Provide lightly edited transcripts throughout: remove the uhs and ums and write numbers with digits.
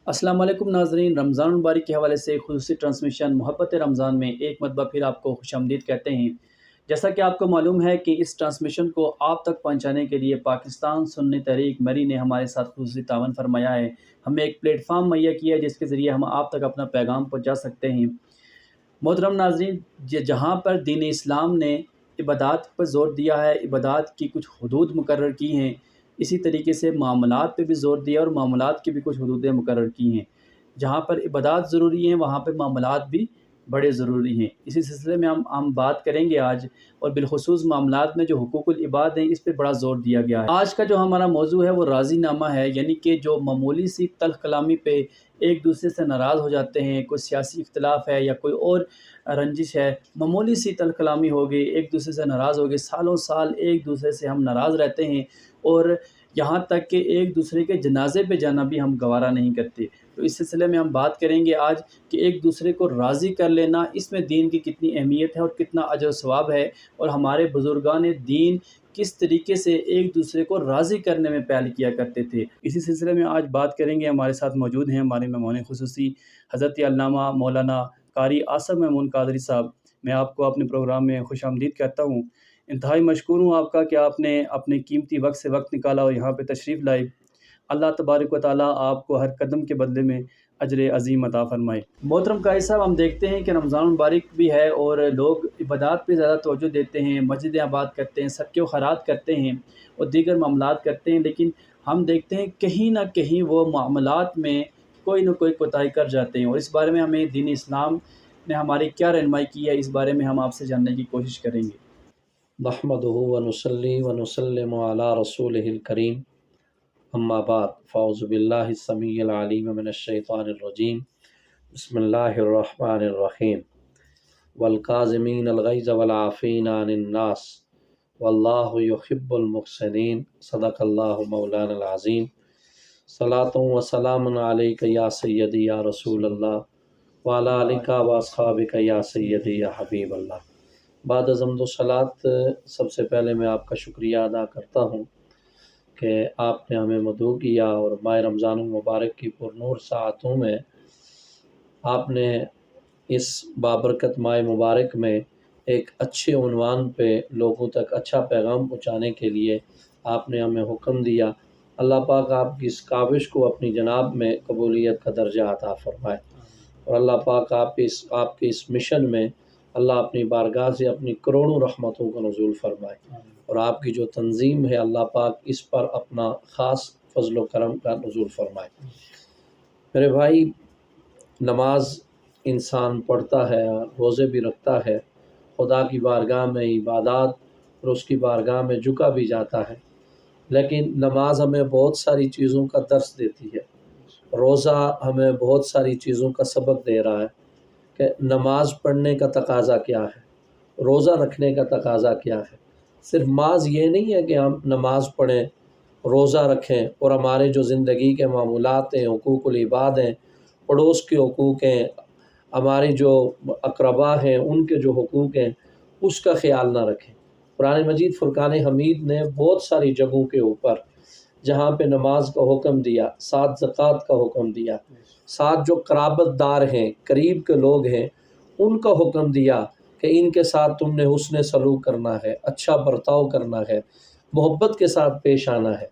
السلام علیکم ناظرین، رمضان المبارک کے حوالے سے خصوصی ٹرانسمیشن محبت رمضان میں ایک مرتبہ پھر آپ کو خوش آمدید کہتے ہیں۔ جیسا کہ آپ کو معلوم ہے کہ اس ٹرانسمیشن کو آپ تک پہنچانے کے لیے پاکستان سنی تحریک مری نے ہمارے ساتھ خصوصی تعاون فرمایا ہے۔ ہمیں ایک پلیٹ فارم مہیا کیا ہے جس کے ذریعے ہم آپ تک اپنا پیغام پہنچا سکتے ہیں۔ محترم ناظرین، جہاں پر دین اسلام نے عبادات پر زور دیا ہے، عبادات کی کچھ حدود مقرر کی ہیں، اسی طریقے سے معاملات پہ بھی زور دیا اور معاملات کی بھی کچھ حدودیں مقرر کی ہیں۔ جہاں پر عبادات ضروری ہیں وہاں پہ معاملات بھی بڑے ضروری ہیں۔ اسی سلسلے میں ہم بات کریں گے آج، اور بالخصوص معاملات میں جو حقوق العباد ہیں اس پہ بڑا زور دیا گیا ہے۔ آج کا جو ہمارا موضوع ہے وہ راضی نامہ ہے، یعنی کہ جو معمولی سی تلخ کلامی پہ ایک دوسرے سے ناراض ہو جاتے ہیں، کوئی سیاسی اختلاف ہے یا کوئی اور رنجش ہے، معمولی سی تلخ کلامی ہو گئی، ایک دوسرے سے ناراض ہو گئے، سالوں سال ایک دوسرے سے ہم ناراض رہتے ہیں، اور یہاں تک کہ ایک دوسرے کے جنازے پہ جانا بھی ہم گوارہ نہیں کرتے۔ تو اس سلسلے میں ہم بات کریں گے آج کہ ایک دوسرے کو راضی کر لینا، اس میں دین کی کتنی اہمیت ہے اور کتنا اجر و ثواب ہے، اور ہمارے بزرگان دین کس طریقے سے ایک دوسرے کو راضی کرنے میں پہل کیا کرتے تھے۔ اسی سلسلے میں آج بات کریں گے۔ ہمارے ساتھ موجود ہیں ہمارے مہمان خصوصی حضرت علامہ مولانا قاری آصف محمود قادری صاحب۔ میں آپ کو اپنے پروگرام میں خوش آمدید کہتا ہوں۔ انتہائی مشکور ہوں آپ کا کہ آپ نے اپنے قیمتی وقت سے وقت نکالا اور یہاں پہ تشریف لائے۔ اللہ تبارک و تعالیٰ آپ کو ہر قدم کے بدلے میں اجر عظیم عطا فرمائے۔ محترم قاری صاحب، ہم دیکھتے ہیں کہ رمضان مبارک بھی ہے اور لوگ عبادات پہ زیادہ توجہ دیتے ہیں، مسجدیں آباد کرتے ہیں، صدقے و خیرات کرتے ہیں اور دیگر معاملات کرتے ہیں، لیکن ہم دیکھتے ہیں کہیں نہ کہیں وہ معاملات میں کوئی نہ کوئی کوتاہی کر جاتے ہیں، اور اس بارے میں ہمیں دین اسلام نے ہماری کیا رہنمائی کی ہے، اس بارے میں ہم آپ سے جاننے کی کوشش کریں گے۔ نحمدہ ونصلی ونسلم علی رسولہ الکریم، اما بعد، فاعوذ باللہ السمیع العلیم من الشیطان الرجیم، بسم اللہ الرحمن الرحیم، والکاظمین الغیظ والعافین عن الناس واللہ یحب المحسنین، صدق اللہ مولانا العظیم۔ صلاۃ و سلام علیک یا سیدی یا رسول اللہ وعلی آلک و اصحابک یا سیدی یا حبیب اللہ۔ بعد از حمد و صلات، سب سے پہلے میں آپ کا شکریہ ادا کرتا ہوں کہ آپ نے ہمیں مدعو کیا اور ماہ رمضان المبارک کی پرنور ساعتوں میں آپ نے اس بابرکت ماہ مبارک میں ایک اچھے عنوان پہ لوگوں تک اچھا پیغام پہنچانے کے لیے آپ نے ہمیں حکم دیا۔ اللہ پاک آپ کی اس کاوش کو اپنی جناب میں قبولیت کا درجہ عطا فرمائے، اور اللہ پاک آپ کے اس مشن میں اللہ اپنی بارگاہ سے اپنی کروڑوں رحمتوں کا نزول فرمائے، اور آپ کی جو تنظیم ہے اللہ پاک اس پر اپنا خاص فضل و کرم کا نزول فرمائے۔ میرے بھائی، نماز انسان پڑھتا ہے، روزے بھی رکھتا ہے، خدا کی بارگاہ میں عبادات اور اس کی بارگاہ میں جھکا بھی جاتا ہے، لیکن نماز ہمیں بہت ساری چیزوں کا درس دیتی ہے، روزہ ہمیں بہت ساری چیزوں کا سبق دے رہا ہے کہ نماز پڑھنے کا تقاضا کیا ہے، روزہ رکھنے کا تقاضا کیا ہے۔ صرف محض یہ نہیں ہے کہ ہم نماز پڑھیں، روزہ رکھیں اور ہمارے جو زندگی کے معمولات ہیں، حقوق العباد ہیں، پڑوس کے حقوق ہیں، ہمارے جو اقربا ہیں ان کے جو حقوق ہیں اس کا خیال نہ رکھیں۔ قرآن مجید فرقان حمید نے بہت ساری جگہوں کے اوپر جہاں پہ نماز کا حکم دیا، ساتھ زکوٰۃ کا حکم دیا، ساتھ جو قرابت دار ہیں، قریب کے لوگ ہیں، ان کا حکم دیا کہ ان کے ساتھ تم نے حسن سلوک کرنا ہے، اچھا برتاؤ کرنا ہے، محبت کے ساتھ پیش آنا ہے۔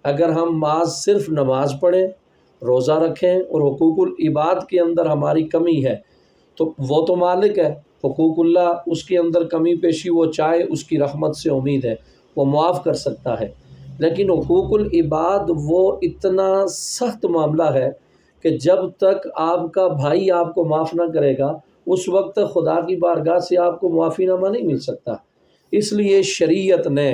اگر ہم محض صرف نماز پڑھیں، روزہ رکھیں اور حقوق العباد کے اندر ہماری کمی ہے تو وہ تو مالک ہے، حقوق اللہ اس کے اندر کمی پیشی وہ چاہے، اس کی رحمت سے امید ہے، وہ معاف کر سکتا ہے، لیکن حقوق العباد وہ اتنا سخت معاملہ ہے کہ جب تک آپ کا بھائی آپ کو معاف نہ کرے گا اس وقت تک خدا کی بارگاہ سے آپ کو معافی نامہ نہیں مل سکتا۔ اس لیے شریعت نے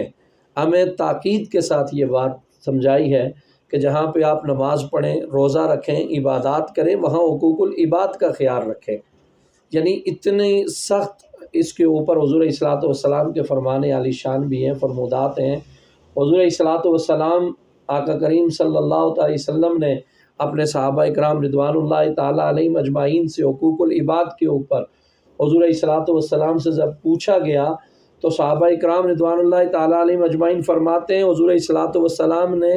ہمیں تاکید کے ساتھ یہ بات سمجھائی ہے کہ جہاں پہ آپ نماز پڑھیں، روزہ رکھیں، عبادات کریں، وہاں حقوق العباد کا خیال رکھیں۔ یعنی اتنی سخت اس کے اوپر حضور صلی والسلام کے فرمان عالی شان بھی ہیں، فرمودات ہیں۔ حضور صلی والسلام آقا کریم صلی اللہ علیہ وسلم نے اپنے صحابہ اکرام رضوان اللہ تعالیٰ علیہم اجمعین سے حقوق العباد کے اوپر حضور صلی والسلام سے جب پوچھا گیا تو صحابہ اکرام رضوان اللہ تعالیٰ علیہم اجمعین فرماتے ہیں حضور صلی والسلام نے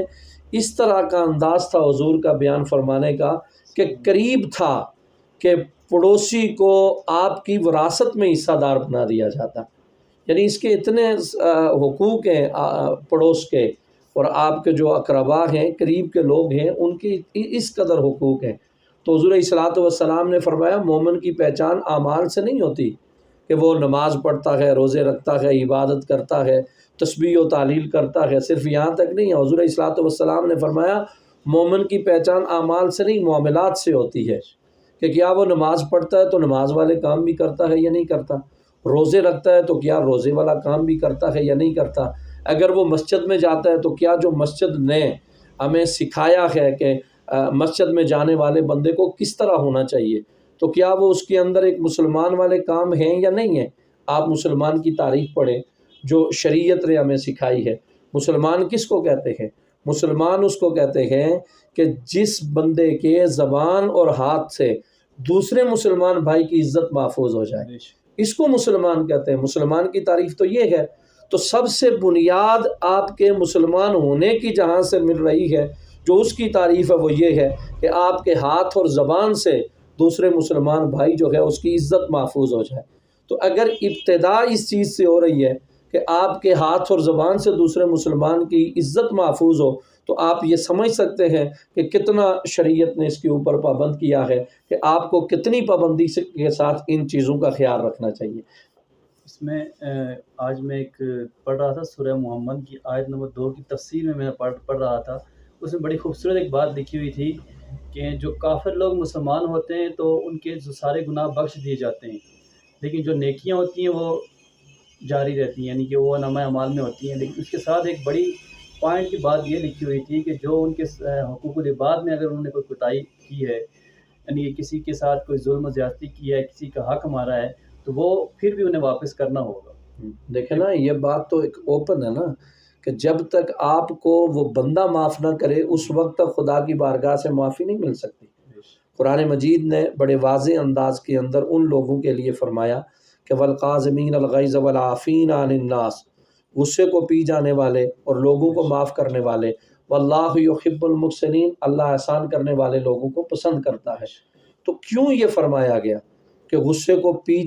اس طرح کا انداز تھا حضور کا بیان فرمانے کا کہ قریب تھا کہ پڑوسی کو آپ کی وراثت میں حصہ دار بنا دیا جاتا، یعنی اس کے اتنے حقوق ہیں پڑوس کے، اور آپ کے جو اقربا ہیں، قریب کے لوگ ہیں، ان کی اس قدر حقوق ہیں۔ تو حضور صلوات والسلام نے فرمایا مومن کی پہچان اعمال سے نہیں ہوتی کہ وہ نماز پڑھتا ہے، روزے رکھتا ہے، عبادت کرتا ہے، تسبیح و تعلیل کرتا ہے، صرف یہاں تک نہیں ہے۔ حضور صلوات والسلام نے فرمایا مومن کی پہچان اعمال سے نہیں، معاملات سے ہوتی ہے، کہ کیا وہ نماز پڑھتا ہے تو نماز والے کام بھی کرتا ہے یا نہیں کرتا، روزے رکھتا ہے تو کیا روزے والا کام بھی کرتا ہے یا نہیں کرتا، اگر وہ مسجد میں جاتا ہے تو کیا جو مسجد نے ہمیں سکھایا ہے کہ مسجد میں جانے والے بندے کو کس طرح ہونا چاہیے، تو کیا وہ اس کے اندر ایک مسلمان والے کام ہیں یا نہیں ہیں۔ آپ مسلمان کی تعریف پڑھیں جو شریعت نے ہمیں سکھائی ہے۔ مسلمان کس کو کہتے ہیں؟ مسلمان اس کو کہتے ہیں کہ جس بندے کے زبان اور ہاتھ سے دوسرے مسلمان بھائی کی عزت محفوظ ہو جائے، اس کو مسلمان کہتے ہیں۔ مسلمان کی تعریف تو یہ ہے۔ تو سب سے بنیاد آپ کے مسلمان ہونے کی جہاں سے مل رہی ہے، جو اس کی تعریف ہے وہ یہ ہے کہ آپ کے ہاتھ اور زبان سے دوسرے مسلمان بھائی جو ہے اس کی عزت محفوظ ہو جائے۔ تو اگر ابتدا اس چیز سے ہو رہی ہے کہ آپ کے ہاتھ اور زبان سے دوسرے مسلمان کی عزت محفوظ ہو، تو آپ یہ سمجھ سکتے ہیں کہ کتنا شریعت نے اس کے اوپر پابند کیا ہے کہ آپ کو کتنی پابندی کے ساتھ ان چیزوں کا خیال رکھنا چاہیے۔ اس میں آج میں ایک پڑھ رہا تھا سورہ محمد کی آیت نمبر 2 کی تفسیر میں پڑھ رہا تھا، اس میں بڑی خوبصورت ایک بات لکھی ہوئی تھی کہ جو کافر لوگ مسلمان ہوتے ہیں تو ان کے جو سارے گناہ بخش دیے جاتے ہیں، لیکن جو نیکیاں ہوتی ہیں وہ جاری رہتی ہیں، یعنی کہ وہ نامہ اعمال میں ہوتی ہیں۔ لیکن اس کے ساتھ ایک بڑی پوائنٹ کی بات یہ لکھی ہوئی تھی کہ جو ان کے حقوق العباد میں اگر انہوں نے کوئی کوتاہی کی ہے، یعنی کسی کے ساتھ کوئی ظلم و زیادتی کی ہے، کسی کا حق مارا ہے، تو وہ پھر بھی انہیں واپس کرنا ہوگا۔ دیکھیں نا، یہ بات تو ایک اوپن ہے نا، کہ جب تک آپ کو وہ بندہ معاف نہ کرے اس وقت تک خدا کی بارگاہ سے معافی نہیں مل سکتی۔ قرآن مجید نے بڑے واضح انداز کے اندر ان لوگوں کے لیے فرمایا کہ والقاظمین الغیظ والعافین عن الناس، غصے کو پی جانے والے اور لوگوں کو معاف کرنے والے، واللہ یحب المحسنین، اللہ احسان کرنے والے لوگوں کو پسند کرتا ہے۔ تو کیوں یہ فرمایا گیا کہ غصے کو پی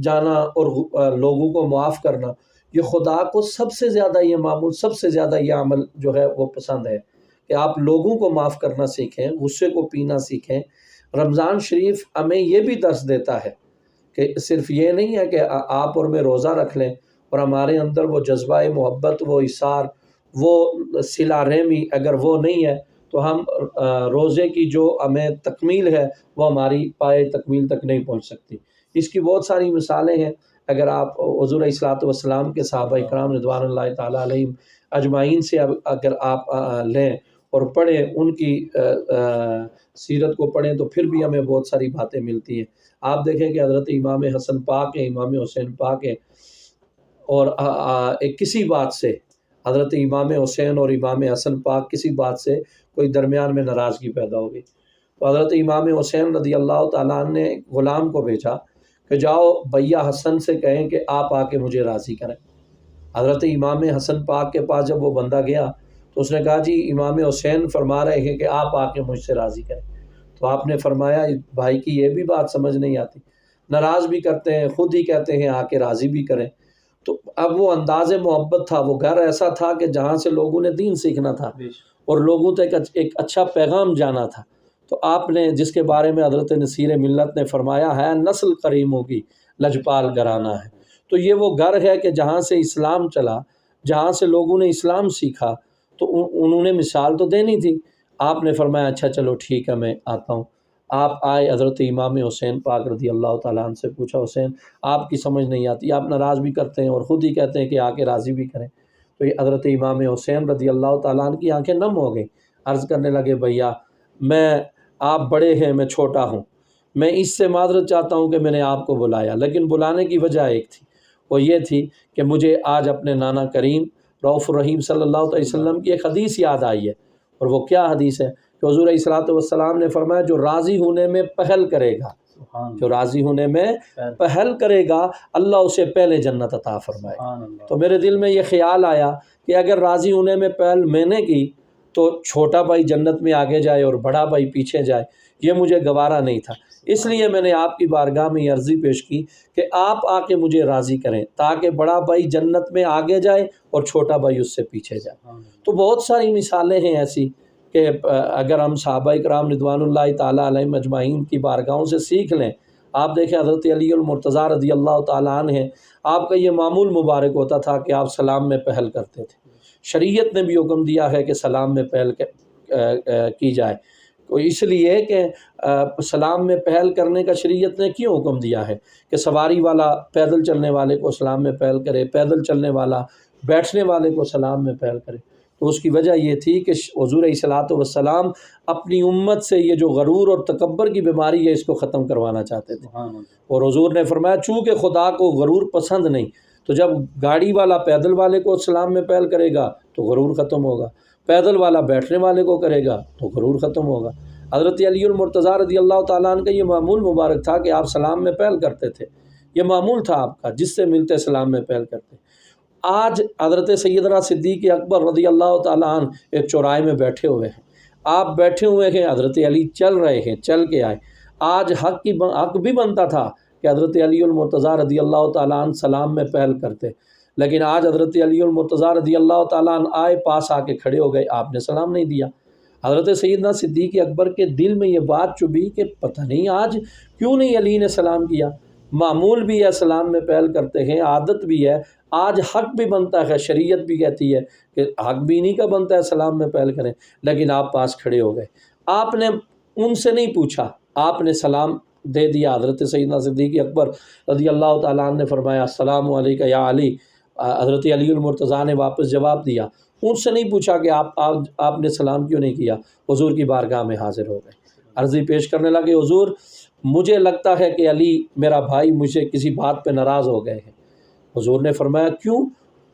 جانا اور لوگوں کو معاف کرنا، یہ خدا کو سب سے زیادہ یہ معمول، سب سے زیادہ یہ عمل جو ہے وہ پسند ہے کہ آپ لوگوں کو معاف کرنا سیکھیں، غصے کو پینا سیکھیں۔ رمضان شریف ہمیں یہ بھی درس دیتا ہے کہ صرف یہ نہیں ہے کہ آپ اور میں روزہ رکھ لیں اور ہمارے اندر وہ جذبہ محبت، وہ اثار، وہ صلہ رحمی اگر وہ نہیں ہے تو ہم روزے کی جو ہمیں تکمیل ہے وہ ہماری پائے تکمیل تک نہیں پہنچ سکتی۔ اس کی بہت ساری مثالیں ہیں۔ اگر آپ حضور صلوات والسلام کے صحابہ اکرام رضوان اللہ تعالیٰ علیہم اجمعین سے اگر آپ لیں اور پڑھیں، ان کی سیرت کو پڑھیں، تو پھر بھی ہمیں بہت ساری باتیں ملتی ہیں۔ آپ دیکھیں کہ حضرت امام حسن پاک ہیں، امام حسین پاک ہیں، اور کسی بات سے حضرت امام حسین اور امام حسن پاک کسی بات سے کوئی درمیان میں ناراضگی پیدا ہو گئی، تو حضرت امام حسین رضی اللہ تعالیٰ عنہ نے غلام کو بھیجا کہ جاؤ بھیا حسن سے کہیں کہ آپ آ کے مجھے راضی کریں۔ حضرت امام حسن پاک کے پاس جب وہ بندہ گیا تو اس نے کہا جی امام حسین فرما رہے ہیں کہ آپ آ کے مجھ سے راضی کریں۔ تو آپ نے فرمایا بھائی کی یہ بھی بات سمجھ نہیں آتی، ناراض بھی کرتے ہیں، خود ہی کہتے ہیں آ کے راضی بھی کریں۔ تو اب وہ انداز محبت تھا، وہ گھر ایسا تھا کہ جہاں سے لوگوں نے دین سیکھنا تھا اور لوگوں تک ایک اچھا پیغام جانا تھا۔ تو آپ نے جس کے بارے میں حضرت نصیر ملت نے فرمایا ہے نسل کریموں کی لجپال گھرانہ ہے، تو یہ وہ گھر ہے کہ جہاں سے اسلام چلا، جہاں سے لوگوں نے اسلام سیکھا، تو انہوں نے مثال تو دینی تھی۔ آپ نے فرمایا اچھا چلو ٹھیک ہے میں آتا ہوں۔ آپ آئے، حضرت امام حسین پاک رضی اللہ تعالیٰ عنہ سے پوچھا حسین آپ کی سمجھ نہیں آتی، آپ ناراض بھی کرتے ہیں اور خود ہی کہتے ہیں کہ آ کے راضی بھی کریں۔ تو یہ حضرت امام حسین رضی اللہ تعالیٰ عنہ کی آنکھیں نم ہو گئیں، عرض کرنے لگے بھیا آپ بڑے ہیں، میں چھوٹا ہوں، میں اس سے معذرت چاہتا ہوں کہ میں نے آپ کو بلایا، لیکن بلانے کی وجہ ایک تھی، وہ یہ تھی کہ مجھے آج اپنے نانا کریم رؤوف الرحیم صلی اللہ علیہ وسلم کی ایک حدیث یاد آئی ہے۔ اور وہ کیا حدیث ہے کہ حضور صلوات والسلام نے فرمایا جو راضی ہونے میں پہل کرے گا، جو راضی ہونے میں پہل کرے گا اللہ اسے پہلے جنت عطا فرمائے۔ تو میرے دل میں یہ خیال آیا کہ اگر راضی ہونے میں پہل میں نے کی تو چھوٹا بھائی جنت میں آگے جائے اور بڑا بھائی پیچھے جائے، یہ مجھے گوارا نہیں تھا، اس لیے میں نے آپ کی بارگاہ میں یہ عرضی پیش کی کہ آپ آ کے مجھے راضی کریں تاکہ بڑا بھائی جنت میں آگے جائے اور چھوٹا بھائی اس سے پیچھے جائے۔ تو بہت ساری مثالیں ہیں ایسی کہ اگر ہم صحابہ کرام رضوان اللہ تعالیٰ علیہم اجمعین کی بارگاہوں سے سیکھ لیں۔ آپ دیکھیں حضرت علی المرتضیٰ رضی اللہ تعالیٰ عنہ ہیں، آپ کا یہ معمول مبارک ہوتا تھا کہ آپ سلام میں پہل کرتے تھے۔ شریعت نے بھی حکم دیا ہے کہ سلام میں پہل کی جائے، تو اس لیے کہ سلام میں پہل کرنے کا شریعت نے کیوں حکم دیا ہے کہ سواری والا پیدل چلنے والے کو سلام میں پہل کرے، پیدل چلنے والا بیٹھنے والے کو سلام میں پہل کرے۔ تو اس کی وجہ یہ تھی کہ حضور علیہ الصلوۃ والسلام اپنی امت سے یہ جو غرور اور تکبر کی بیماری ہے اس کو ختم کروانا چاہتے تھے، اور حضور نے فرمایا چونکہ خدا کو غرور پسند نہیں، تو جب گاڑی والا پیدل والے کو سلام میں پہل کرے گا تو غرور ختم ہوگا، پیدل والا بیٹھنے والے کو کرے گا تو غرور ختم ہوگا۔ حضرت علی المرتضیٰ رضی اللہ تعالیٰ عنہ کا یہ معمول مبارک تھا کہ آپ سلام میں پہل کرتے تھے، یہ معمول تھا آپ کا، جس سے ملتے سلام میں پہل کرتے۔ آج حضرت سیدنا صدیق اکبر رضی اللہ تعالیٰ عنہ ایک چوراہے میں بیٹھے ہوئے ہیں، آپ بیٹھے ہوئے ہیں، حضرت علی چل رہے ہیں، چل کے آئے۔ آج حق بھی بنتا تھا کہ حضرت علی المرتضیٰ رضی اللہ تعالیٰ عنہ سلام میں پہل کرتے، لیکن آج حضرت علی المرتضیٰ رضی اللہ تعالیٰ عنہ آئے، پاس آ کے کھڑے ہو گئے، آپ نے سلام نہیں دیا۔ حضرت سیدنا صدیق اکبر کے دل میں یہ بات چبھی کہ پتہ نہیں آج کیوں نہیں علی نے سلام کیا۔ معمول بھی ہے، سلام میں پہل کرتے ہیں، عادت بھی ہے، آج حق بھی بنتا ہے، شریعت بھی کہتی ہے کہ حق بھی انہی کا بنتا ہے سلام میں پہل کریں، لیکن آپ پاس کھڑے ہو گئے، آپ نے ان سے نہیں پوچھا، آپ نے سلام دے دیا۔ حضرت سیدنا صدیق اکبر رضی اللہ تعالیٰ عنہ نے فرمایا السلام علیکم یا علی، حضرت علی المرتضیٰ نے واپس جواب دیا، ان سے نہیں پوچھا کہ آپ نے سلام کیوں نہیں کیا، حضور کی بارگاہ میں حاضر ہو گئے، عرضی پیش کرنے لگے حضور مجھے لگتا ہے کہ علی میرا بھائی مجھے کسی بات پہ ناراض ہو گئے ہیں۔ حضور نے فرمایا کیوں؟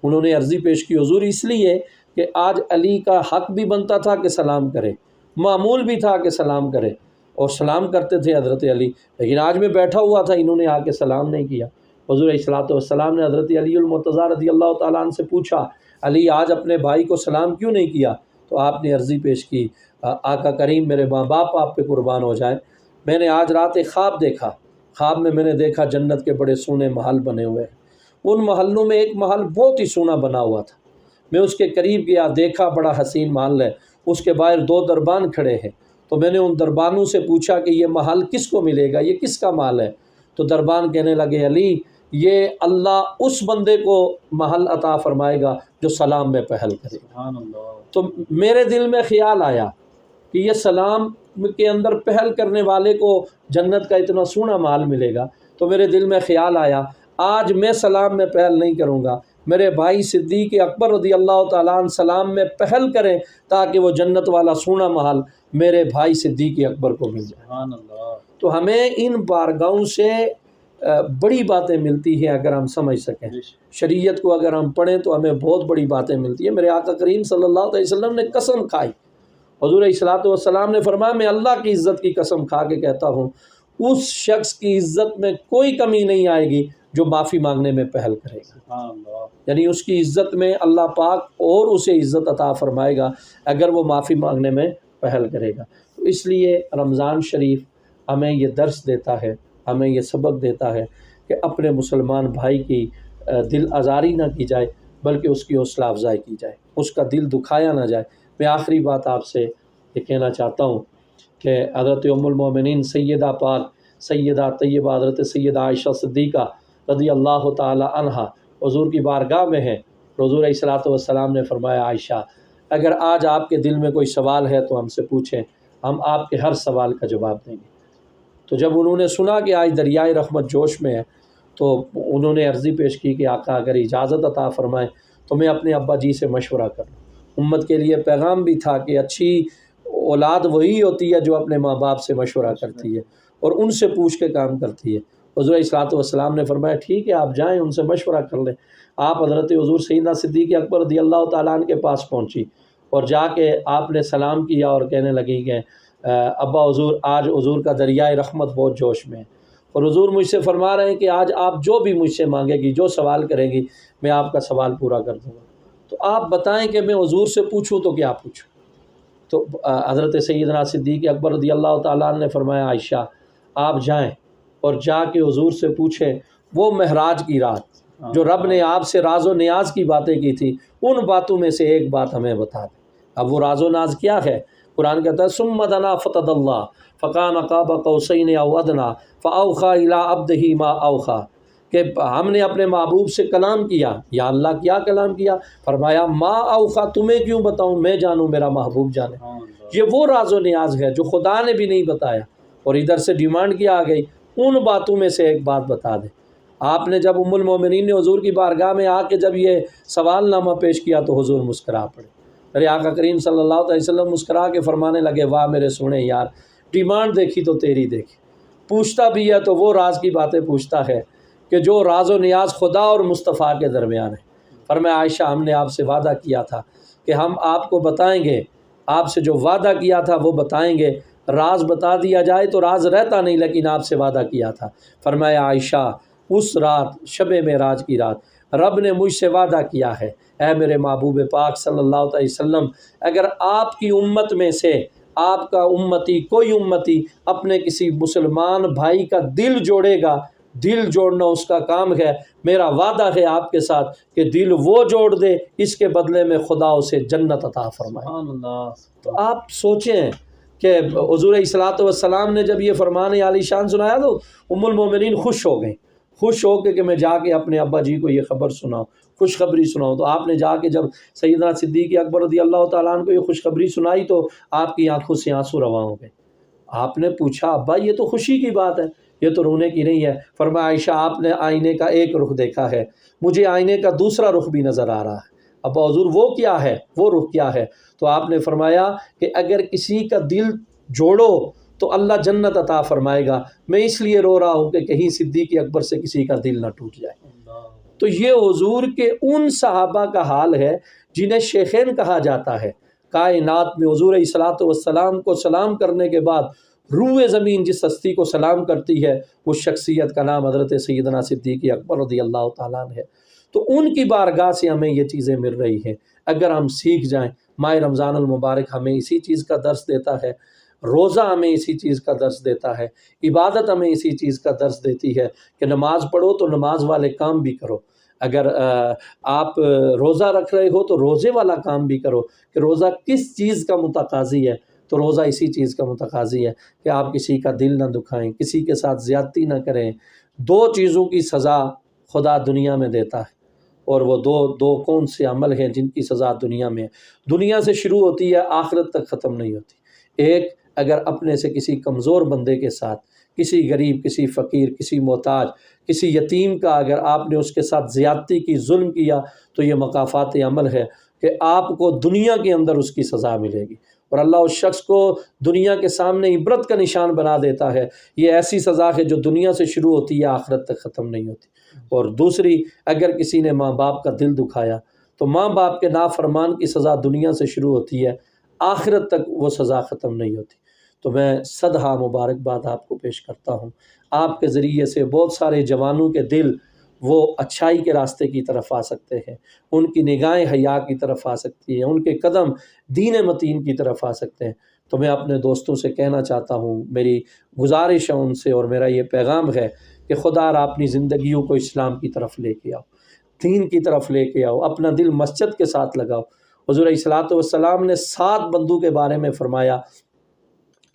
انہوں نے عرضی پیش کی حضور اس لیے کہ آج علی کا حق بھی بنتا تھا کہ سلام کرے، معمول بھی تھا کہ سلام کرے، اور سلام کرتے تھے حضرت علی، لیکن آج میں بیٹھا ہوا تھا، انہوں نے آ کے سلام نہیں کیا۔ حضور علیہ الصلوۃ والسلام نے حضرت علی المرتضیٰ رضی اللہ تعالیٰ عنہ سے پوچھا علی آج اپنے بھائی کو سلام کیوں نہیں کیا؟ تو آپ نے عرضی پیش کی آقا کریم میرے ماں باپ آپ پہ قربان ہو جائیں، میں نے آج رات ایک خواب دیکھا، خواب میں نے دیکھا جنت کے بڑے سونے محل بنے ہوئے ہیں، ان محلوں میں ایک محل بہت ہی سونا بنا ہوا تھا، میں اس کے قریب گیا، دیکھا بڑا حسین محل ہے، اس کے باہر 2 دربان کھڑے ہیں، تو میں نے ان دربانوں سے پوچھا کہ یہ محل کس کو ملے گا، یہ کس کا محل ہے؟ تو دربان کہنے لگے علی یہ اللہ اس بندے کو محل عطا فرمائے گا جو سلام میں پہل کرے گا۔ تو میرے دل میں خیال آیا کہ یہ سلام کے اندر پہل کرنے والے کو جنت کا اتنا سونا محل ملے گا، تو میرے دل میں خیال آیا آج میں سلام میں پہل نہیں کروں گا، میرے بھائی صدیق اکبر رضی اللہ تعالیٰ عنہ سلام میں پہل کریں تاکہ وہ جنت والا سونا محل میرے بھائی صدیق اکبر کو مل جائے۔ تو ہمیں ان بارگاہوں سے بڑی باتیں ملتی ہیں اگر ہم سمجھ سکیں، شریعت کو اگر ہم پڑھیں تو ہمیں بہت بڑی باتیں ملتی ہیں۔ میرے آقا کریم صلی اللہ علیہ وسلم نے قسم کھائی، حضور علیہ الصلوۃ والسلام نے فرمایا میں اللہ کی عزت کی قسم کھا کے کہتا ہوں اس شخص کی عزت میں کوئی کمی نہیں آئے گی جو معافی مانگنے میں پہل کرے گا، یعنی اس کی عزت میں اللہ پاک اور اسے عزت عطا فرمائے گا اگر وہ معافی مانگنے میں پہل کرے گا۔ تو اس لیے رمضان شریف ہمیں یہ درس دیتا ہے، ہمیں یہ سبق دیتا ہے کہ اپنے مسلمان بھائی کی دل آزاری نہ کی جائے بلکہ اس کی حوصلہ افزائی کی جائے، اس کا دل دکھایا نہ جائے۔ میں آخری بات آپ سے یہ کہنا چاہتا ہوں کہ حضرت ام المومنین سیدہ پاک سیدہ طیبہ حضرت سیدہ عائشہ صدیقہ رضی اللہ تعالی عنہا حضور کی بارگاہ میں ہیں، حضور علیہ الصلوۃ والسلام نے فرمایا عائشہ اگر آج آپ کے دل میں کوئی سوال ہے تو ہم سے پوچھیں، ہم آپ کے ہر سوال کا جواب دیں گے۔ تو جب انہوں نے سنا کہ آج دریائے رحمت جوش میں ہے تو انہوں نے عرضی پیش کی کہ آقا اگر اجازت عطا فرمائیں تو میں اپنے ابا جی سے مشورہ کروں۔ امت کے لیے پیغام بھی تھا کہ اچھی اولاد وہی ہوتی ہے جو اپنے ماں باپ سے مشورہ کرتی ہے اور ان سے پوچھ کے کام کرتی ہے۔ حضور علیہ الصلوۃ والسلام نے فرمایا ٹھیک ہے آپ جائیں ان سے مشورہ کر لیں۔ آپ حضرت حضور سیدنا صدیق اکبر رضی اللہ تعالیٰ عنہ کے پاس پہنچی اور جا کے آپ نے سلام کیا اور کہنے لگی کہ ابا حضور آج حضور کا دریائے رحمت بہت جوش میں ہے اور حضور مجھ سے فرما رہے ہیں کہ آج آپ جو بھی مجھ سے مانگے گی، جو سوال کریں گی، میں آپ کا سوال پورا کر دوں گا۔ تو آپ بتائیں کہ میں حضور سے پوچھوں تو کیا پوچھوں؟ تو حضرت سیدنا صدیق اکبر رضی اللہ تعالیٰ عنہ نے فرمایا عائشہ آپ جائیں اور جا کے حضور سے پوچھیں وہ معراج کی رات جو رب نے آپ سے راز و نیاز کی باتیں کی تھی ان باتوں میں سے ایک بات ہمیں بتا دیں۔ اب وہ راز و نیاز کیا ہے؟ قرآن کہتا ہے ثم دنا فتدلی فکان قاب قوسین او ادنی فاوحی الی عبدہ ما اوحی، کہ ہم نے اپنے محبوب سے کلام کیا۔ یا اللہ کیا کلام کیا؟ فرمایا ما اوحی، تمہیں کیوں بتاؤں، میں جانوں میرا محبوب جانے۔ یہ وہ راز و نیاز ہے جو خدا نے بھی نہیں بتایا، اور ادھر سے ڈیمانڈ کیا آ گئی ان باتوں میں سے ایک بات بتا دیں۔ آپ نے جب ام المومنین نے حضور کی بارگاہ میں آ کے جب یہ سوال نامہ پیش کیا تو حضور مسکرا پڑے۔ میرے آقا کریم صلی اللہ علیہ وسلم مسکرا کے فرمانے لگے واہ میرے سونے یار، ڈیمانڈ دیکھی تو تیری دیکھی، پوچھتا بھی ہے تو وہ راز کی باتیں پوچھتا ہے کہ جو راز و نیاز خدا اور مصطفیٰ کے درمیان ہے۔ فرمایا عائشہ ہم نے آپ سے وعدہ کیا تھا کہ ہم آپ کو بتائیں گے، آپ سے جو وعدہ کیا تھا وہ بتائیں گے، راز بتا دیا جائے تو راز رہتا نہیں، لیکن آپ سے وعدہ کیا تھا۔ فرمایا عائشہ اس رات شب معراج کی رات رب نے مجھ سے وعدہ کیا ہے اے میرے محبوب پاک صلی اللہ علیہ وسلم، اگر آپ کی امت میں سے آپ کا امتی کوئی امتی اپنے کسی مسلمان بھائی کا دل جوڑے گا، دل جوڑنا اس کا کام ہے، میرا وعدہ ہے آپ کے ساتھ کہ دل وہ جوڑ دے، اس کے بدلے میں خدا اسے جنت عطا فرمائے۔ سبحان اللہ۔ تو آپ سوچیں کہ حضور صلاۃ والسلام نے جب یہ فرمان عالی شان سنایا تو ام المومنین خوش ہو گئیں، خوش ہو کے کہ میں جا کے اپنے ابا جی کو یہ خبر سناؤں، خوشخبری سناؤں۔ تو آپ نے جا کے جب سیدنا صدیق اکبر رضی اللہ تعالیٰ عنہ کو یہ خوشخبری سنائی تو آپ کی آنکھوں سے آنسو رواں ہو گئے۔ آپ نے پوچھا ابا یہ تو خوشی کی بات ہے، یہ تو رونے کی نہیں ہے۔ فرمایا عائشہ آپ نے آئینے کا ایک رخ دیکھا ہے، مجھے آئینے کا دوسرا رخ بھی نظر آ رہا ہے۔ ابا حضور وہ کیا ہے، وہ رخ کیا ہے؟ تو آپ نے فرمایا کہ اگر کسی کا دل جوڑو تو اللہ جنت عطا فرمائے گا، میں اس لیے رو رہا ہوں کہ کہیں صدیق اکبر سے کسی کا دل نہ ٹوٹ جائے۔ تو یہ حضور کے ان صحابہ کا حال ہے جنہیں شیخین کہا جاتا ہے۔ کائنات میں حضور علیہ الصلوۃ والسلام کو سلام کرنے کے بعد روئے زمین جس ہستی کو سلام کرتی ہے اس شخصیت کا نام حضرت سیدنا صدیق اکبر رضی اللہ تعالیٰ عنہ ہے۔ تو ان کی بارگاہ سے ہمیں یہ چیزیں مل رہی ہیں، اگر ہم سیکھ جائیں۔ ماہ رمضان المبارک ہمیں اسی چیز کا درس دیتا ہے، روزہ ہمیں اسی چیز کا درس دیتا ہے، عبادت ہمیں اسی چیز کا درس دیتی ہے کہ نماز پڑھو تو نماز والے کام بھی کرو، اگر آپ روزہ رکھ رہے ہو تو روزے والا کام بھی کرو، کہ روزہ کس چیز کا متقاضی ہے، تو روزہ اسی چیز کا متقاضی ہے کہ آپ کسی کا دل نہ دکھائیں، کسی کے ساتھ زیادتی نہ کریں۔ دو چیزوں کی سزا خدا دنیا میں دیتا ہے، اور وہ دو کون سے عمل ہیں جن کی سزا دنیا میں ہے، دنیا سے شروع ہوتی ہے آخرت تک ختم نہیں ہوتی۔ ایک، اگر اپنے سے کسی کمزور بندے کے ساتھ، کسی غریب، کسی فقیر، کسی محتاج، کسی یتیم کا اگر آپ نے اس کے ساتھ زیادتی کی، ظلم کیا، تو یہ مکافات عمل ہے کہ آپ کو دنیا کے اندر اس کی سزا ملے گی، اور اللہ اس شخص کو دنیا کے سامنے عبرت کا نشان بنا دیتا ہے۔ یہ ایسی سزا ہے جو دنیا سے شروع ہوتی ہے آخرت تک ختم نہیں ہوتی۔ اور دوسری، اگر کسی نے ماں باپ کا دل دکھایا تو ماں باپ کے نافرمان کی سزا دنیا سے شروع ہوتی ہے، آخرت تک وہ سزا ختم نہیں ہوتی۔ تو میں صدہا مبارکباد آپ کو پیش کرتا ہوں، آپ کے ذریعے سے بہت سارے جوانوں کے دل وہ اچھائی کے راستے کی طرف آ سکتے ہیں، ان کی نگاہیں حیا کی طرف آ سکتی ہیں، ان کے قدم دین متین کی طرف آ سکتے ہیں۔ تو میں اپنے دوستوں سے کہنا چاہتا ہوں، میری گزارش ہے ان سے، اور میرا یہ پیغام ہے کہ خدا را اپنی زندگیوں کو اسلام کی طرف لے کے آؤ، دین کی طرف لے کے آؤ، اپنا دل مسجد کے ساتھ لگاؤ۔ حضور علیہ الصلوۃ والسلام نے 7 بندوں کے بارے میں فرمایا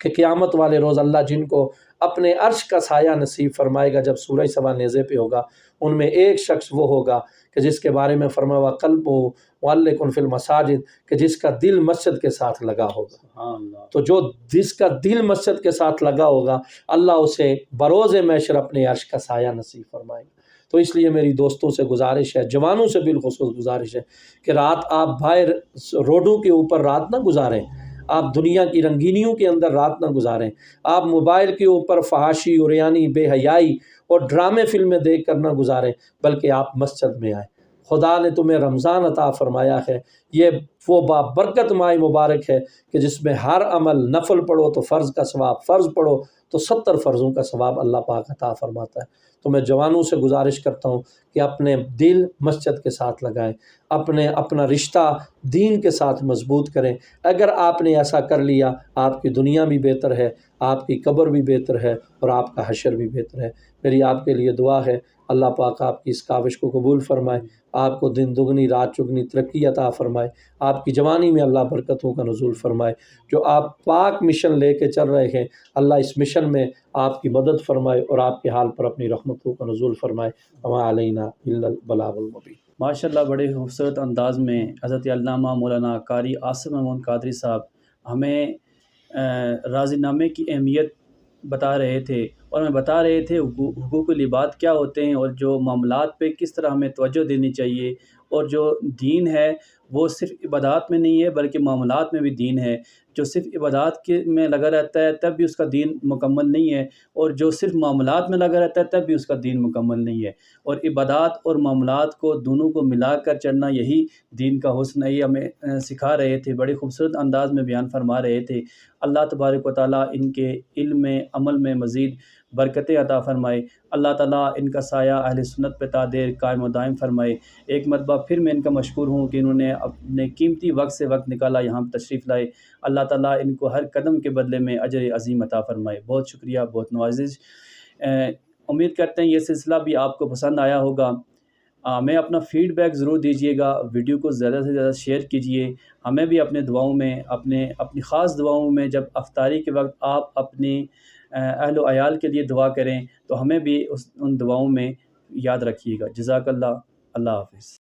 کہ قیامت والے روز اللہ جن کو اپنے عرش کا سایہ نصیب فرمائے گا جب سورج سوا نیزے پہ ہوگا، ان میں ایک شخص وہ ہوگا کہ جس کے بارے میں فرمایا قلب معلق فی المساجد، کہ جس کا دل مسجد کے ساتھ لگا ہوگا۔ تو جو جس کا دل مسجد کے ساتھ لگا ہوگا اللہ اسے بروز محشر اپنے عرش کا سایہ نصیب فرمائے گا۔ تو اس لیے میری دوستوں سے گزارش ہے، جوانوں سے بالخصوص گزارش ہے کہ رات آپ باہر روڈوں کے اوپر رات نہ گزاریں، آپ دنیا کی رنگینیوں کے اندر رات نہ گزاریں، آپ موبائل کے اوپر فحاشی، عریانی، بے حیائی اور ڈرامے فلمیں دیکھ کر نہ گزاریں، بلکہ آپ مسجد میں آئیں۔ خدا نے تمہیں رمضان عطا فرمایا ہے، یہ وہ بابرکت ماہ مبارک ہے کہ جس میں ہر عمل، نفل پڑھو تو فرض کا ثواب، فرض پڑھو تو 70 فرضوں کا ثواب اللہ پاک عطا فرماتا ہے۔ تو میں جوانوں سے گزارش کرتا ہوں کہ اپنے دل مسجد کے ساتھ لگائیں، اپنا رشتہ دین کے ساتھ مضبوط کریں۔ اگر آپ نے ایسا کر لیا، آپ کی دنیا بھی بہتر ہے، آپ کی قبر بھی بہتر ہے، اور آپ کا حشر بھی بہتر ہے۔ میری آپ کے لیے دعا ہے، اللہ پاک آپ کی اس کاوش کو قبول فرمائے، آپ کو دن دگنی رات چگنی ترقی عطا فرمائے، آپ کی جوانی میں اللہ برکتوں کا نزول فرمائے۔ جو آپ پاک مشن لے کے چل رہے ہیں، اللہ اس مشن میں آپ کی مدد فرمائے اور آپ کے حال پر اپنی رحمتوں کا نزول فرمائے۔ وما علینا الا البلاغ المبین۔ ماشاءاللہ، بڑے خوبصورت انداز میں حضرت علامہ مولانا قاری عاصم محمود قادری صاحب ہمیں راضی نامے کی اہمیت بتا رہے تھے، اور ہمیں بتا رہے تھے حقوق العباد کیا ہوتے ہیں، اور جو معاملات پہ کس طرح ہمیں توجہ دینی چاہیے، اور جو دین ہے وہ صرف عبادات میں نہیں ہے بلکہ معاملات میں بھی دین ہے۔ جو صرف عبادات میں لگا رہتا ہے تب بھی اس کا دین مکمل نہیں ہے، اور جو صرف معاملات میں لگا رہتا ہے تب بھی اس کا دین مکمل نہیں ہے۔ اور عبادات اور معاملات کو دونوں کو ملا کر چلنا، یہی دین کا حسن ہے۔ یہ ہمیں سکھا رہے تھے، بڑے خوبصورت انداز میں بیان فرما رہے تھے۔ اللہ تبارک و تعالیٰ ان کے علم میں، عمل میں مزید برکتیں عطا فرمائے۔ اللہ تعالیٰ ان کا سایہ اہل سنت پہ تا دیر قائم و دائم فرمائے۔ ایک مرتبہ پھر میں ان کا مشکور ہوں کہ انہوں نے اپنے قیمتی وقت سے وقت نکالا، یہاں تشریف لائے۔ اللہ تعالیٰ ان کو ہر قدم کے بدلے میں اجر عظیم عطا فرمائے۔ بہت شکریہ، بہت نوازش۔ امید کرتے ہیں یہ سلسلہ بھی آپ کو پسند آیا ہوگا۔ ہمیں اپنا فیڈ بیک ضرور دیجیے گا، ویڈیو کو زیادہ سے زیادہ شیئر کیجیے۔ ہمیں بھی اپنے دعاؤں میں، اپنی خاص دعاؤں میں، جب افطاری کے وقت آپ اپنی اہل و عیال کے لیے دعا کریں تو ہمیں بھی ان دعاؤں میں یاد رکھیے گا۔ جزاک اللہ۔ اللہ حافظ۔